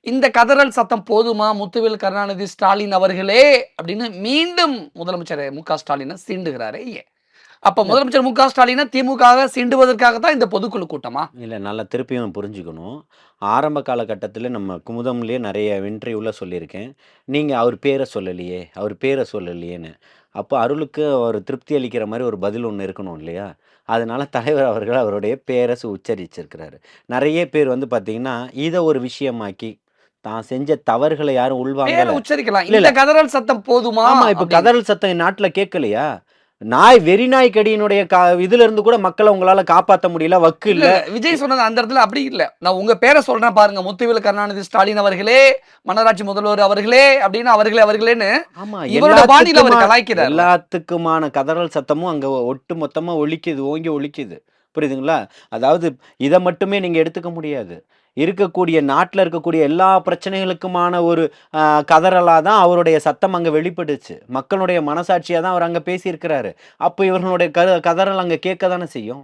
இந்த கதறல் சத்தம் போதுமா முத்துவேல் கருணாநிதி ஸ்டாலின் அவர்களே அப்படின்னு மீண்டும் முதலமைச்சர் மு.க.ஸ்டாலினை சீண்டுகிறாரே ஏன்? அப்ப இல்ல முதலமைச்சர் மு.க.ஸ்டாலினை திமுக சீண்டுவதற்காக தான் இந்த பொதுக்குழு கூட்டமா? இல்ல நல்லா திருப்பியும் புரிஞ்சுக்கணும். ஆரம்ப காலகட்டத்தில நம்ம குமுதம்லயே நெறைய இன்டர்வியூல சொல்லியிருக்கேன். நீங்க அவர் பேர சொல்லலையே, அவர் பேர சொல்லலையேன்னு. அப்போ அருளுக்கு ஒரு திருப்தி அளிக்கிற மாரி ஒரு பதில் ஒண்ணு இருக்கணும் இல்லையா? அதனால தலைவர் அவர்கள் அவருடைய பேர உச்சரிச்சிருக்கிறாரு. நெறைய பேர் வந்து பார்த்தீங்கன்னா, இத ஒரு விஷயமாக்கி, தான் செஞ்ச தவறுகள யாரும் பேரை உள்வாங்கல. உச்சரிக்கலாம். இல்ல, இந்த இல்ல. கதறல் சத்தம் போதுமா ஆமா. இப்ப அப்படின்னு. கதறல் சத்தம் நாட்டுல கேட்கலையா? நாய் வெறிநாய் கடியினுடைய இதிலிருந்து கூட மக்கள உங்களால காப்பாத்த முடியல. வக்கு இல்ல, இல்ல. இல்ல. விஜய் சொன்னது அந்த இடத்துல அப்படி இல்ல. நான் உங்க பேர சொல்றேன் பாருங்க. முத்துவேல் கருணாநிதி ஸ்டாலின் அவர்களே, மன்னராட்சி முதல்வர் அவர்களே அப்படின்னு அவர்களே அவர்களேன்னு ஆமா. இவரோட பாணியில அவர் கலாய்க்கிறார்ல. எல்லாத்துக்குமான கதறல் சத்தமும் அங்க ஒட்டு மொத்தமா ஒலிக்குது. ஓங்கி ஒலிக்குது. புரியுதுங்களா? அதாவது இத மட்டுமே நீங்க எடுத்துக்க முடியாது. நாட்டுல இருக்கக்கூடிய எல்லா பிரச்சனைகளுக்குமான ஒரு கதறலா தான் அவருடைய சத்தம் அங்க வெளிப்பட்டுச்சு. மக்களுடைய மனசாட்சியா தான் அவர் அங்க பேசியிருக்கிறாரு. அப்ப இவர்களுடைய கதறல் அங்க கேட்க தானே செய்யும்.